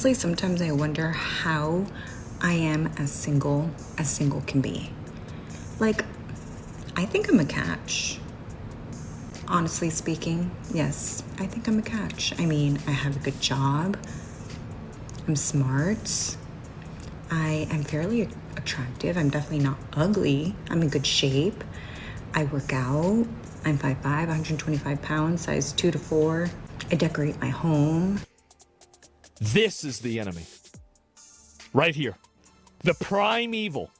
Honestly, sometimes I wonder how I am as single can be. Like, I think I'm a catch. Honestly speaking, yes, I think I'm a catch. I mean, I have a good job. I'm smart. I am fairly attractive. I'm definitely not ugly. I'm in good shape. I work out. I'm 5'5", 125 pounds, size 2 to 4. I decorate my home. This is the enemy. Right here. The prime evil.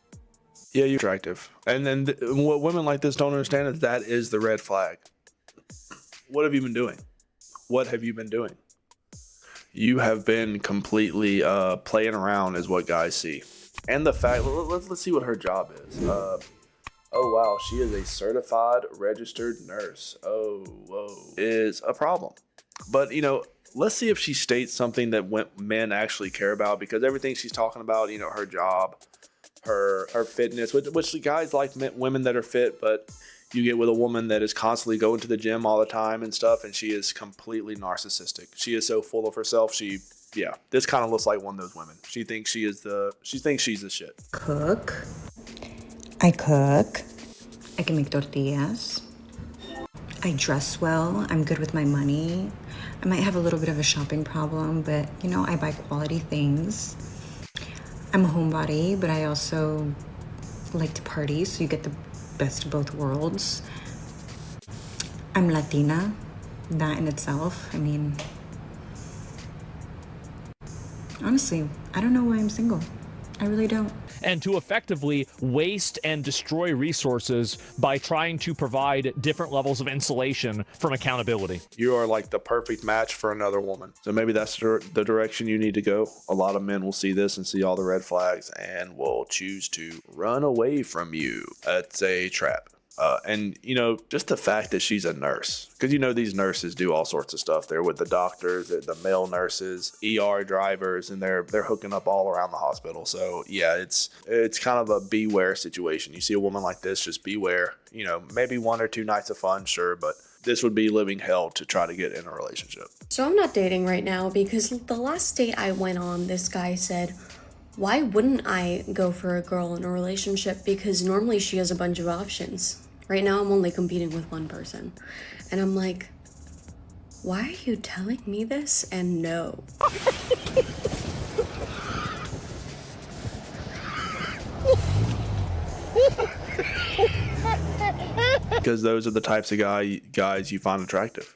Yeah, you're attractive. And then what women like this don't understand is that is the red flag. What have you been doing? What have you been doing? You have been completely playing around is what guys see. And the fact, let's see what her job is. Oh, wow, she is a certified registered nurse. Oh, whoa. Is a problem. But, let's see if she states something that men actually care about, because everything she's talking about, her job, her fitness, which the guys like women that are fit, but you get with a woman that is constantly going to the gym all the time and stuff, and she is completely narcissistic. She is so full of herself. This kind of looks like one of those women. She thinks she's the shit. Cook. I cook. I can make tortillas. I dress well. I'm good with my money. I might have a little bit of a shopping problem, but I buy quality things. I'm a homebody, but I also like to party, so you get the best of both worlds. I'm Latina. That in itself, I mean, honestly, I don't know why I'm single. I really don't. And to effectively waste and destroy resources by trying to provide different levels of insulation from accountability. You are like the perfect match for another woman. So maybe that's the direction you need to go. A lot of men will see this and see all the red flags and will choose to run away from you. It's a trap. And just the fact that she's a nurse, because these nurses do all sorts of stuff. They're with the doctors, the male nurses, ER drivers, and they're hooking up all around the hospital. So yeah, it's kind of a beware situation. You see a woman like this, just beware. Maybe 1 or 2 nights of fun, sure, but this would be living hell to try to get in a relationship. So I'm not dating right now because the last date I went on, this guy said, why wouldn't I go for a girl in a relationship? Because normally she has a bunch of options. Right now, I'm only competing with one person. And I'm like, why are you telling me this? And no. Because those are the types of guys you find attractive.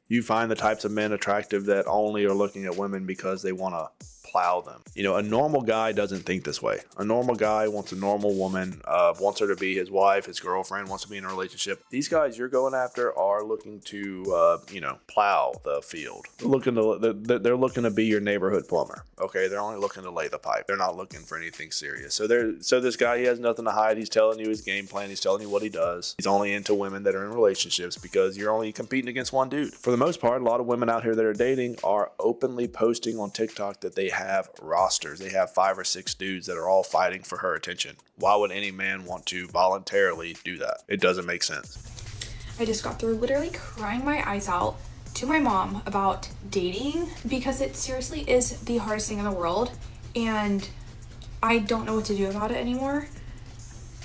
You find the types of men attractive that only are looking at women because they want to plow them. A normal guy doesn't think this way. A normal guy wants a normal woman, wants her to be his wife, his girlfriend, wants to be in a relationship. These guys you're going after are looking to, plow the field. They're looking to be your neighborhood plumber. Okay, they're only looking to lay the pipe. They're not looking for anything serious. So this guy, he has nothing to hide. He's telling you his game plan. He's telling you what he does. He's only into women that are in relationships because you're only competing against one dude. For the most part, a lot of women out here that are dating are openly posting on TikTok that they have rosters. They have 5 or 6 dudes that are all fighting for her attention. Why would any man want to voluntarily do that? It doesn't make sense. I just got through literally crying my eyes out to my mom about dating because it seriously is the hardest thing in the world and I don't know what to do about it anymore.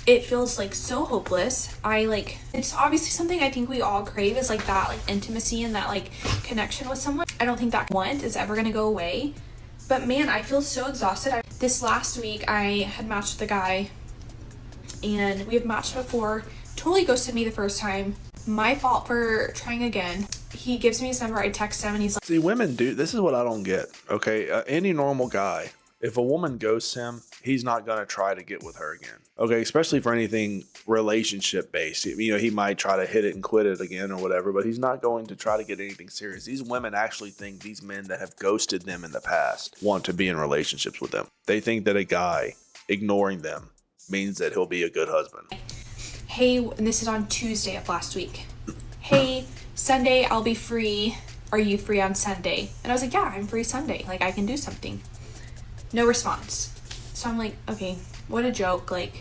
It feels like so hopeless. It's obviously something I think we all crave is that intimacy and that connection with someone. I don't think that want is ever gonna go away. But man, I feel so exhausted. This last week, I had matched with a guy, and we have matched before. Totally ghosted me the first time. My fault for trying again. He gives me his number. I text him, and he's like, see, women do. This is what I don't get. Okay, any normal guy, if a woman ghosts him, he's not gonna try to get with her again. Okay, especially for anything relationship based. He might try to hit it and quit it again or whatever, but he's not going to try to get anything serious. These women actually think these men that have ghosted them in the past want to be in relationships with them. They think that a guy ignoring them means that he'll be a good husband. hey, and this is on Tuesday of last week. Hey, Sunday I'll be free. Are you free on Sunday? And I was like, yeah, I'm free Sunday. I can do something. No response. So I'm like, okay, what a joke. It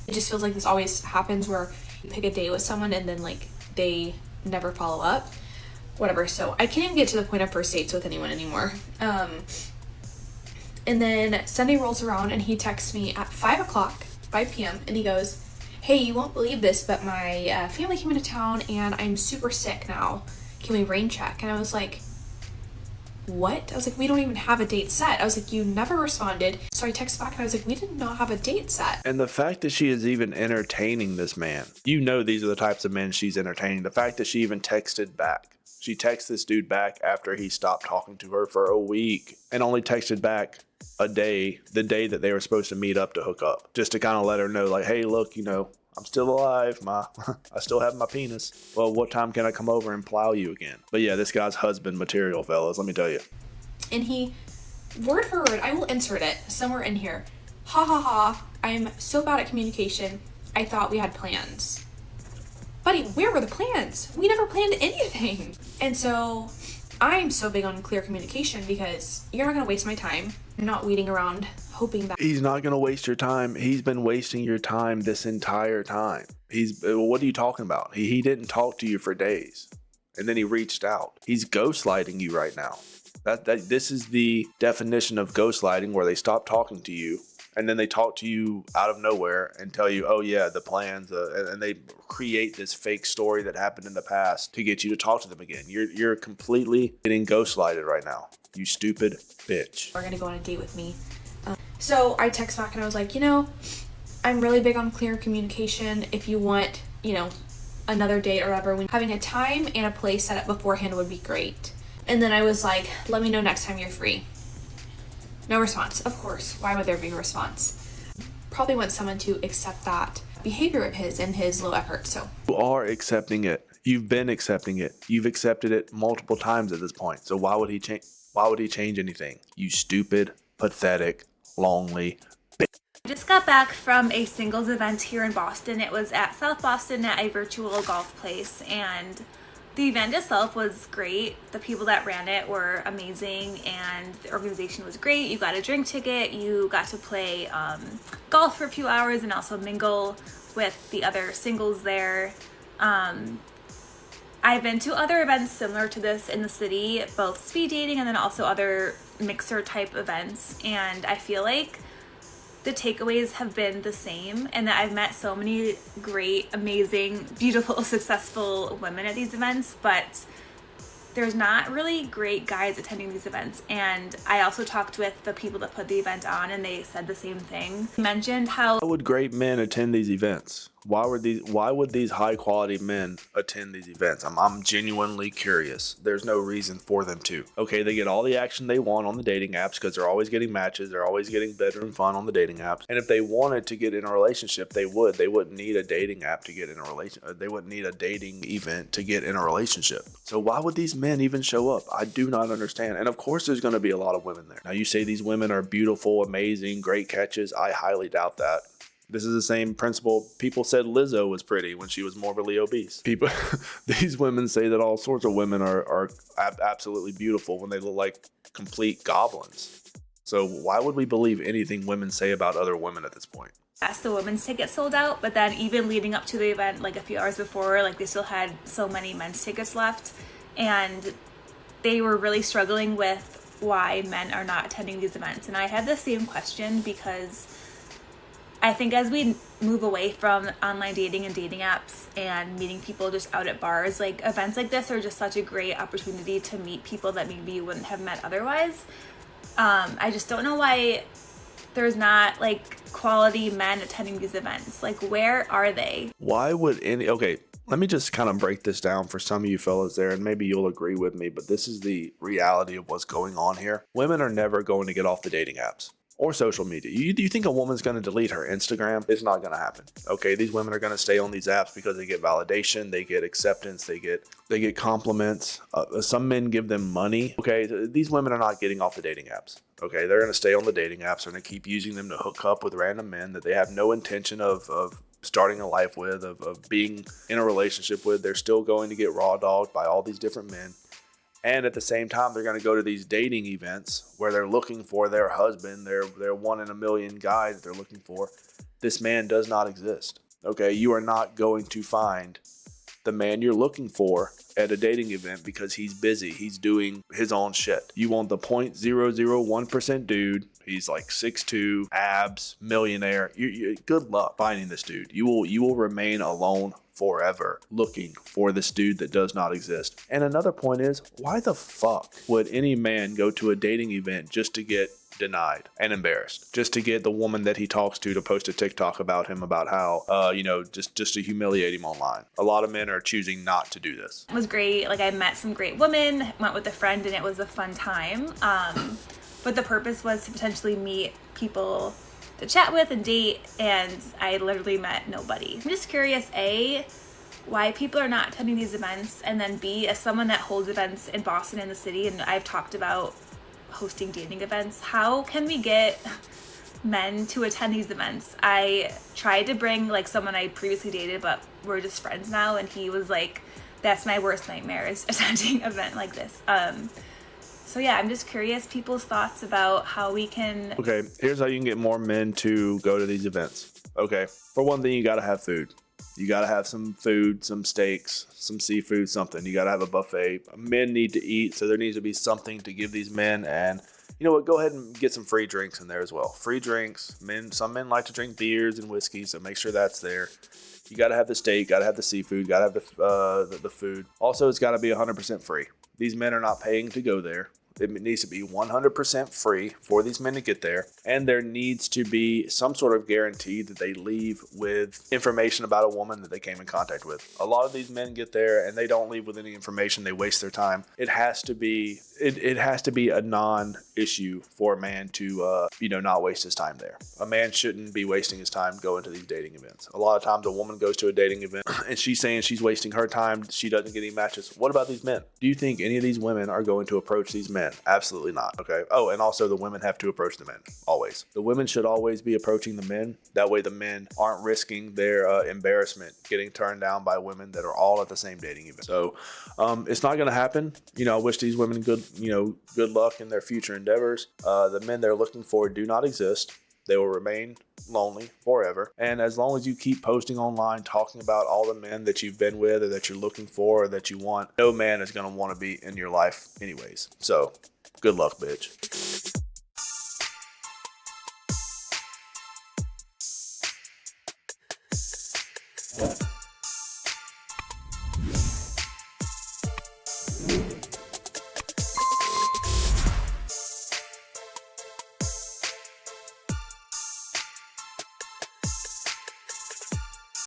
just feels like this always happens where you pick a date with someone and then they never follow up. Whatever. So I can't even get to the point of first dates with anyone anymore. And then Sunday rolls around and he texts me at 5 p.m. and he goes, hey, you won't believe this, but my family came into town and I'm super sick now. Can we rain check? And I was like, what? I was like, we don't even have a date set. I was like, you never responded. So I texted back and I was like, we did not have a date set. And the fact that she is even entertaining this man, you know, these are the types of men she's entertaining. The fact that she even texted back. She texted this dude back after he stopped talking to her for a week and only texted back the day that they were supposed to meet up to hook up, just to kind of let her know, like, hey, look, you know, I'm still alive. I still have my penis. Well, what time can I come over and plow you again? But yeah, this guy's husband material, fellas, let me tell you. And he, word for word, I will insert it somewhere in here. Ha ha ha, I'm so bad at communication. I thought we had plans. Buddy, where were the plans? We never planned anything. And so I'm so big on clear communication because you're not going to waste my time. I'm not waiting around hoping that. He's not going to waste your time. He's been wasting your time this entire time. What are you talking about? He didn't talk to you for days. And then he reached out. He's gaslighting you right now. This is the definition of gaslighting, where they stop talking to you and then they talk to you out of nowhere and tell you, oh yeah, the plans, and they create this fake story that happened in the past to get you to talk to them again. You're completely getting gaslighted right now. You stupid bitch. We're gonna go on a date with me. So I text back and I was like, you know, I'm really big on clear communication. If you want, you know, another date or whatever, having a time and a place set up beforehand would be great. And then I was like, let me know next time you're free. No response. Of course. Why would there be a response? Probably want someone to accept that behavior of his and his low effort. So you are accepting it. You've been accepting it. You've accepted it multiple times at this point. So why would he change? Why would he change anything? You stupid, pathetic, lonely bitch. I just got back from a singles event here in Boston. It was at South Boston at a virtual golf place, and the event itself was great. The people that ran it were amazing, and the organization was great. You got a drink ticket, you got to play golf for a few hours and also mingle with the other singles there. I've been to other events similar to this in the city, both speed dating and then also other mixer type events, and I feel like the takeaways have been the same, and that I've met so many great, amazing, beautiful, successful women at these events, but there's not really great guys attending these events. And I also talked with the people that put the event on, and they said the same thing. Mentioned how Why would great men attend these events? Why would these high quality men attend these events? I'm genuinely curious. There's no reason for them to. Okay, they get all the action they want on the dating apps because they're always getting matches. They're always getting bedroom fun on the dating apps. And if they wanted to get in a relationship, they would. They wouldn't need a dating app to get in a relationship. They wouldn't need a dating event to get in a relationship. So why would these men even show up? I do not understand. And of course, there's going to be a lot of women there. Now, you say these women are beautiful, amazing, great catches. I highly doubt that. This is the same principle. People said Lizzo was pretty when she was morbidly obese. These women say that all sorts of women are absolutely beautiful when they look like complete goblins. So why would we believe anything women say about other women at this point? the women's tickets sold out, but then even leading up to the event, like a few hours before, like they still had so many men's tickets left, and they were really struggling with why men are not attending these events. And I had the same question, because I think as we move away from online dating and dating apps and meeting people just out at bars, like events like this are just such a great opportunity to meet people that maybe you wouldn't have met otherwise. I just don't know why there's not like quality men attending these events. Like, where are they? Why would okay, let me just kind of break this down for some of you fellas there, and maybe you'll agree with me, but this is the reality of what's going on here. Women are never going to get off the dating apps or social media. You think a woman's going to delete her Instagram? It's not going to happen. Okay, these women are going to stay on these apps because they get validation, they get acceptance, they get compliments. Some men give them money. Okay, these women are not getting off the dating apps. Okay, they're going to stay on the dating apps. They're going to keep using them to hook up with random men that they have no intention of starting a life with, of being in a relationship with. They're still going to get raw dogged by all these different men. And at the same time, they're going to go to these dating events where they're looking for their husband, their one in a million guy that they're looking for. This man does not exist. Okay, you are not going to find the man you're looking for at a dating event because he's busy. He's doing his own shit. You want the 0.001% dude. He's like 6'2", abs, millionaire. Good luck finding this dude. You will remain alone forever looking for this dude that does not exist. And another point is, why the fuck would any man go to a dating event just to get denied and embarrassed, just to get the woman that he talks to post a TikTok about him, about how just to humiliate him online? A lot of men are choosing not to do this. It was great. Like, I met some great women, went with a friend, and it was a fun time. But the purpose was to potentially meet people to chat with and date, and I literally met nobody. I'm just curious, A, why people are not attending these events, and then B, as someone that holds events in Boston and the city, and I've talked about hosting dating events, how can we get men to attend these events? I tried to bring like someone I previously dated, but we're just friends now, and he was like, that's my worst nightmare, is attending an event like this. So yeah, I'm just curious people's thoughts about how we can... Okay, here's how you can get more men to go to these events. Okay, for one thing, you gotta have food. You gotta have some food, some steaks, some seafood, something. You gotta have a buffet. Men need to eat, so there needs to be something to give these men. And you know what? Go ahead and get some free drinks in there as well. Free drinks. Some men like to drink beers and whiskey, so make sure that's there. You gotta have the steak, gotta have the seafood, gotta have the food. Also, it's gotta be 100% free. These men are not paying to go there. It needs to be 100% free for these men to get there. And there needs to be some sort of guarantee that they leave with information about a woman that they came in contact with. A lot of these men get there and they don't leave with any information. They waste their time. It has to be a non-issue for a man to not waste his time there. A man shouldn't be wasting his time going to these dating events. A lot of times a woman goes to a dating event and she's saying she's wasting her time. She doesn't get any matches. What about these men? Do you think any of these women are going to approach these men? Absolutely not. Okay. Oh, and also the women have to approach the men. Always. The women should always be approaching the men. That way the men aren't risking their embarrassment getting turned down by women that are all at the same dating event. So it's not going to happen. I wish these women good luck in their future endeavors. The men they're looking for do not exist. They will remain lonely forever. And as long as you keep posting online, talking about all the men that you've been with or that you're looking for or that you want, no man is going to want to be in your life anyways. So good luck, bitch.